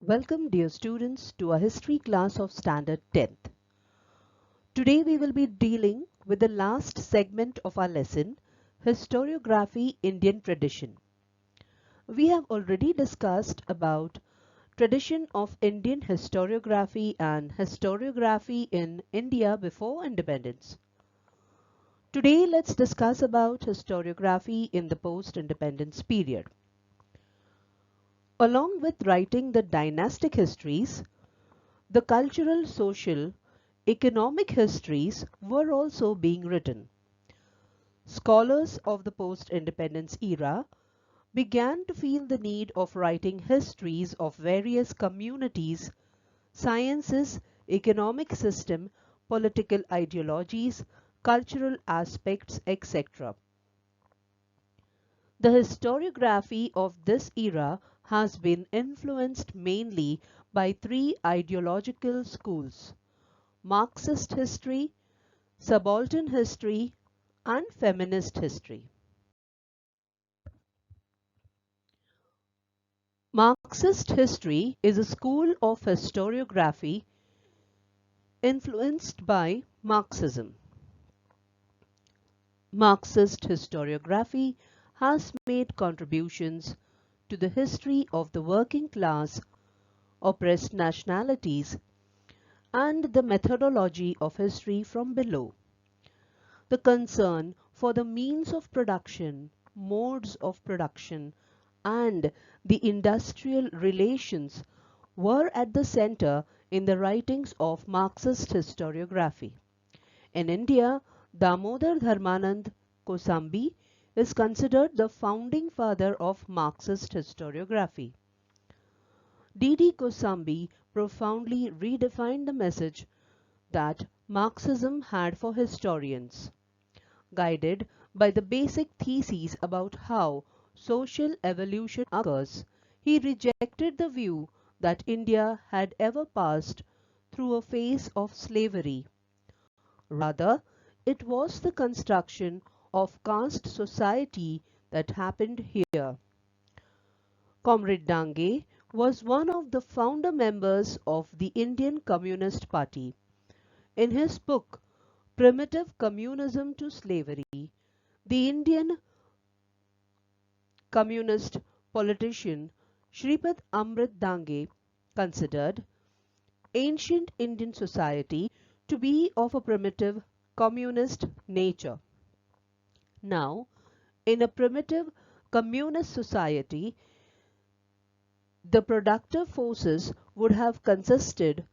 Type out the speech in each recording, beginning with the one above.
Welcome dear students to our history class of standard 10th. Today we will be dealing with the last segment of our lesson, Historiography Indian Tradition. We have already discussed about tradition of Indian historiography and historiography in India before independence. Today let's discuss about historiography in the post-independence period. Along with writing the dynastic histories, the cultural, social, economic histories were also being written. Scholars of the post-independence era began to feel the need of writing histories of various communities, sciences, economic system, political ideologies, cultural aspects, etc. The historiography of this era has been influenced mainly by three ideological schools: Marxist history, subaltern history, and feminist history. Marxist history is a school of historiography influenced by Marxism. Marxist historiography has made contributions to the history of the working class, oppressed nationalities, and the methodology of history from below. The concern for the means of production, modes of production, and the industrial relations were at the center in the writings of Marxist historiography. In India, Damodar Dharmanand Kosambi is considered the founding father of Marxist historiography. D.D. Kosambi profoundly redefined the message that Marxism had for historians. Guided by the basic theses about how social evolution occurs, he rejected the view that India had ever passed through a phase of slavery. Rather, it was the construction of caste society that happened here. Comrade Dange was one of the founder members of the Indian Communist Party. In his book Primitive Communism to Slavery, the Indian communist politician Shripad Amrit Dange considered ancient Indian society to be of a primitive communist nature. Now, in a primitive communist society, the productive forces would have consisted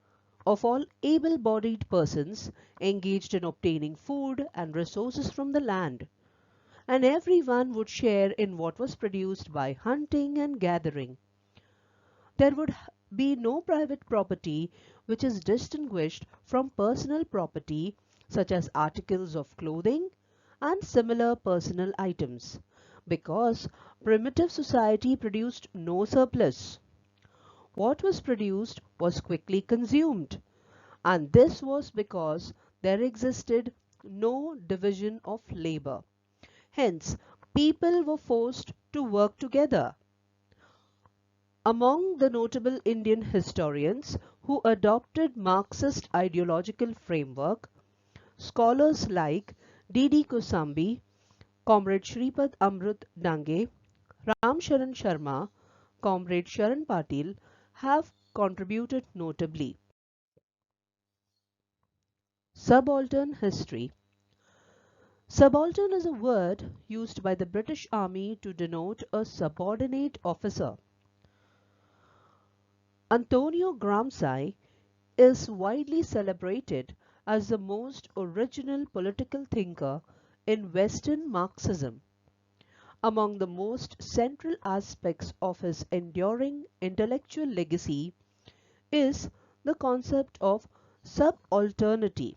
of all able-bodied persons engaged in obtaining food and resources from the land, and everyone would share in what was produced by hunting and gathering. There would be no private property, which is distinguished from personal property such as articles of clothing and similar personal items, because primitive society produced no surplus. What was produced was quickly consumed, and this was because there existed no division of labor. Hence, people were forced to work together. Among the notable Indian historians who adopted Marxist ideological framework, scholars like D.D. Kosambi, Comrade Shripad Amrit Dange, Ram Sharan Sharma, Comrade Sharan Patil have contributed notably. Subaltern history. Subaltern is a word used by the British Army to denote a subordinate officer. Antonio Gramsci is widely celebrated as the most original political thinker in Western Marxism. Among the most central aspects of his enduring intellectual legacy is the concept of subalternity.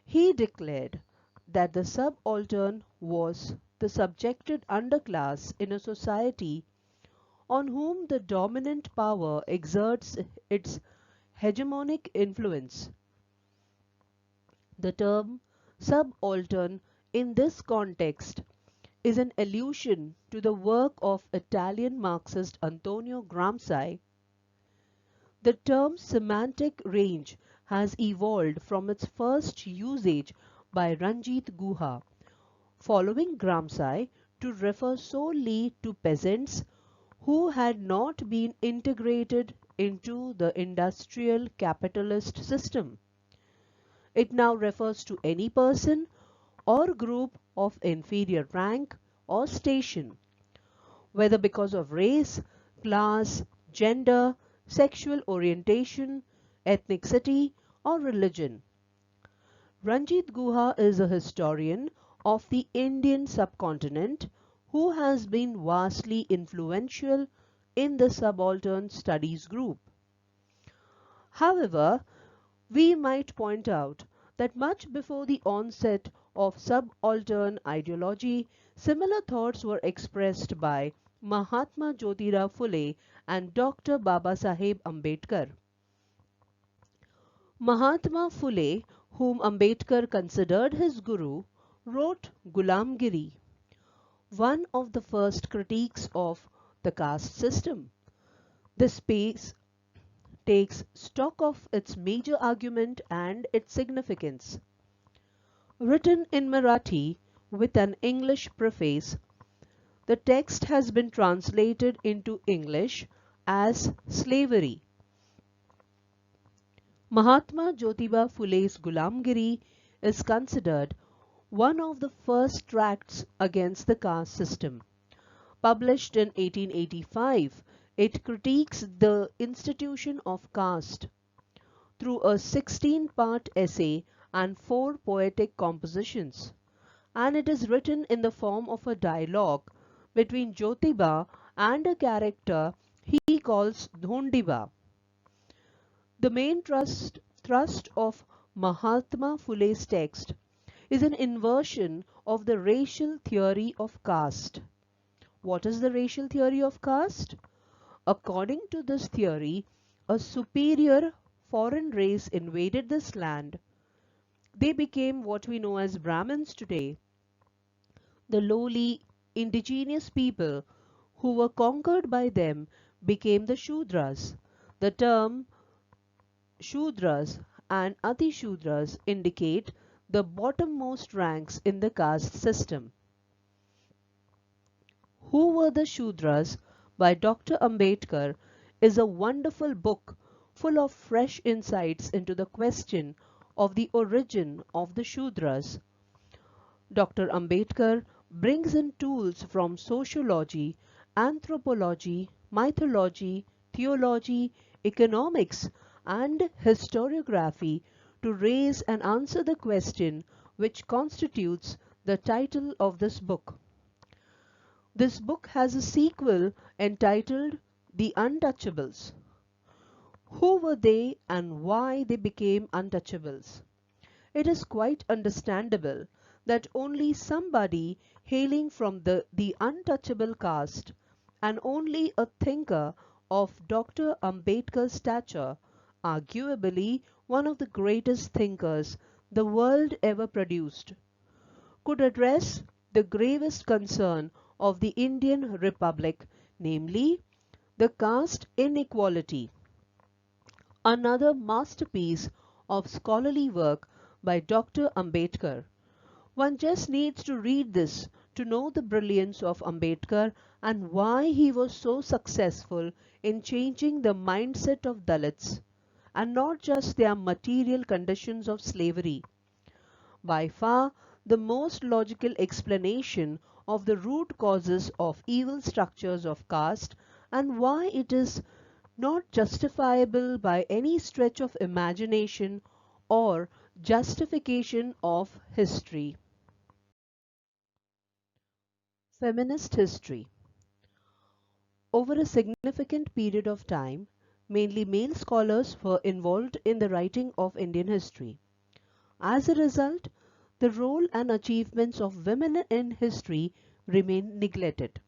He declared that the subaltern was the subjected underclass in a society on whom the dominant power exerts its hegemonic influence. The term subaltern in this context is an allusion to the work of Italian Marxist Antonio Gramsci, The term's semantic range has evolved from its first usage by Ranjit Guha, following Gramsci, to refer solely to peasants who had not been integrated into the industrial capitalist system. It now refers to any person or group of inferior rank or station, whether because of race, class, gender, sexual orientation, ethnicity, or religion. Ranjit Guha is a historian of the Indian subcontinent who has been vastly influential in the subaltern studies group. However, we might point out that much before the onset of subaltern ideology, similar thoughts were expressed by Mahatma Jyotirao Phule and Dr. Babasaheb Ambedkar. Mahatma Phule, whom Ambedkar considered his guru, wrote Gulamgiri, one of the first critiques of the caste system. This piece takes stock of its major argument and its significance. Written in Marathi with an English preface, the text has been translated into English as slavery. Mahatma Jyotiba Phule's Gulamgiri is considered one of the first tracts against the caste system. Published in 1885, it critiques the institution of caste through a 16-part essay and 4 poetic compositions, and it is written in the form of a dialogue between Jyotiba and a character he calls Dhondiba. The main thrust of Mahatma Phule's text is an inversion of the racial theory of caste. What is the racial theory of caste? According to this theory, a superior foreign race invaded this land. They became what we know as Brahmins today. The lowly indigenous people who were conquered by them became the Shudras. The term Shudras and Atishudras indicate the bottommost ranks in the caste system. Who Were the Shudras by Dr. Ambedkar is a wonderful book full of fresh insights into the question of the origin of the Shudras. Dr. Ambedkar brings in tools from sociology, anthropology, mythology, theology, economics, and historiography to raise and answer the question which constitutes the title of this book. This book has a sequel entitled The Untouchables. Who were they and why they became untouchables? It is quite understandable that only somebody hailing from the untouchable caste and only a thinker of Dr. Ambedkar's stature, arguably one of the greatest thinkers the world ever produced, could address the gravest concern of the Indian Republic, namely the caste inequality. Another masterpiece of scholarly work by Dr. Ambedkar. One just needs to read this to know the brilliance of Ambedkar and why he was so successful in changing the mindset of Dalits, and not just their material conditions of slavery. By far, the most logical explanation of the root causes of evil structures of caste and why it is not justifiable by any stretch of imagination or justification of history. Feminist history. Over a significant period of time, mainly male scholars were involved in the writing of Indian history. As a result, the role and achievements of women in history remain neglected.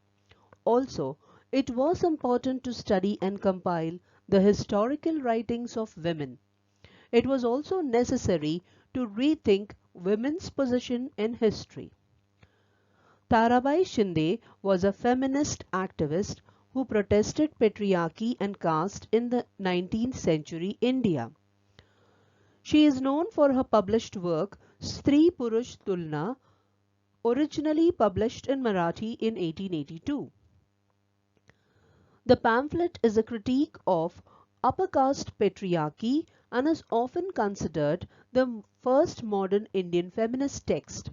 Also, it was important to study and compile the historical writings of women. It was also necessary to rethink women's position in history. Tarabai Shinde was a feminist activist who protested patriarchy and caste in the 19th century India. She is known for her published work Stri Purush Tulna, originally published in Marathi in 1882. The pamphlet is a critique of upper caste patriarchy and is often considered the first modern Indian feminist text.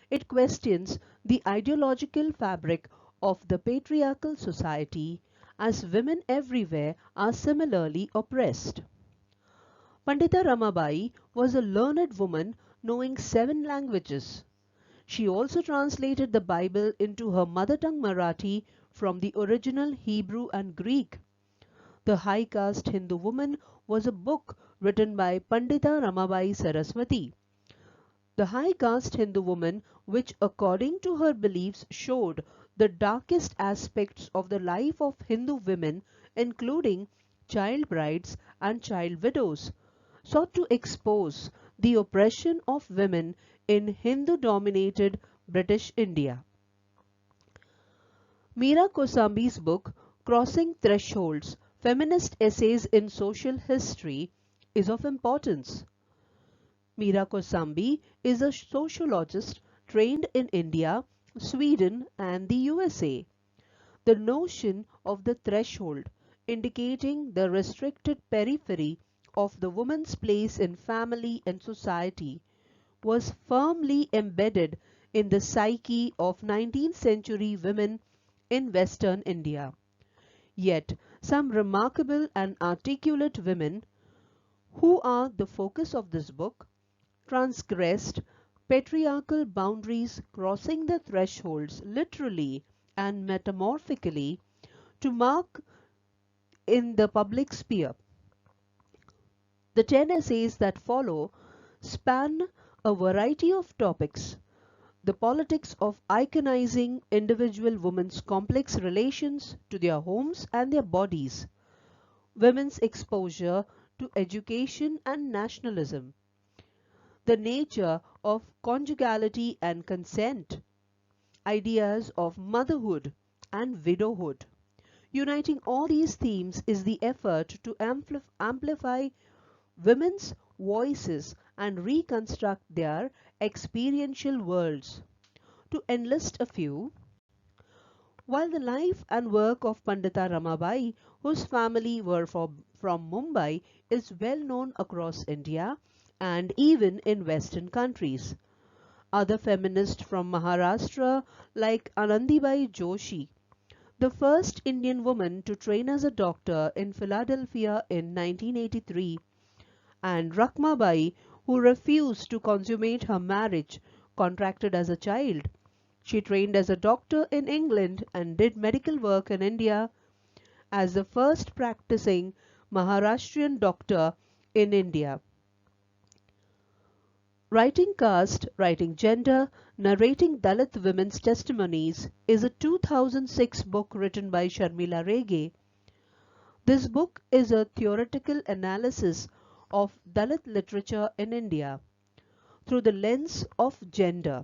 It questions the ideological fabric of the patriarchal society, as women everywhere are similarly oppressed. Pandita Ramabai was a learned woman knowing 7 languages. She also translated the Bible into her mother tongue Marathi from the original Hebrew and Greek. The High Caste Hindu Woman was a book written by Pandita Ramabai Saraswati. The High Caste Hindu Woman, which according to her beliefs showed the darkest aspects of the life of Hindu women, including child brides and child widows, sought to expose the oppression of women in Hindu-dominated British India. Meera Kosambi's book, Crossing Thresholds, Feminist Essays in Social History, is of importance. Meera Kosambi is a sociologist trained in India, Sweden and the USA. The notion of the threshold, indicating the restricted periphery of the woman's place in family and society, was firmly embedded in the psyche of 19th century women in Western India. Yet some remarkable and articulate women, who are the focus of this book, transgressed patriarchal boundaries, crossing the thresholds literally and metamorphically to mark in the public sphere. The 10 essays that follow span a variety of topics: the politics of iconizing individual women's complex relations to their homes and their bodies, women's exposure to education and nationalism, the nature of conjugality and consent, ideas of motherhood and widowhood. Uniting all these themes is the effort to amplify women's voices and reconstruct their experiential worlds. To enlist a few, while the life and work of Pandita Ramabai, whose family were from Mumbai, is well known across India and even in Western countries, other feminists from Maharashtra like Anandibai Joshi, the first Indian woman to train as a doctor in Philadelphia in 1983, and Rakhmabai, who refused to consummate her marriage, contracted as a child. She trained as a doctor in England and did medical work in India as the first practicing Maharashtrian doctor in India. Writing Caste, Writing Gender, Narrating Dalit Women's Testimonies is a 2006 book written by Sharmila Rege. This book is a theoretical analysis of Dalit literature in India through the lens of gender.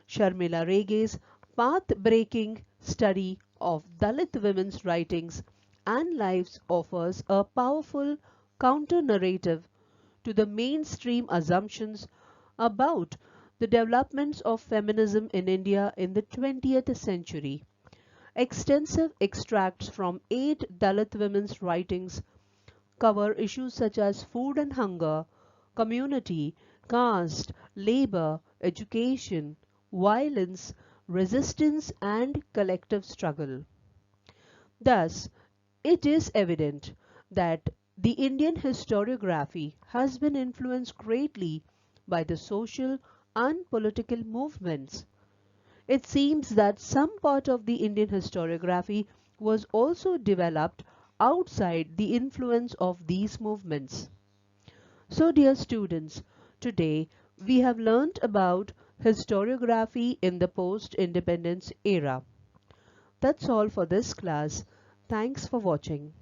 Sharmila Rege's path-breaking study of Dalit women's writings and lives offers a powerful counter-narrative to the mainstream assumptions about the developments of feminism in India in the 20th century. Extensive extracts from 8 Dalit women's writings cover issues such as food and hunger, community, caste, labor, education, violence, resistance and collective struggle. Thus, it is evident that the Indian historiography has been influenced greatly by the social and political movements. It seems that some part of the Indian historiography was also developed outside the influence of these movements. So dear students, today we have learnt about historiography in the post-independence era. That's all for this class. Thanks for watching.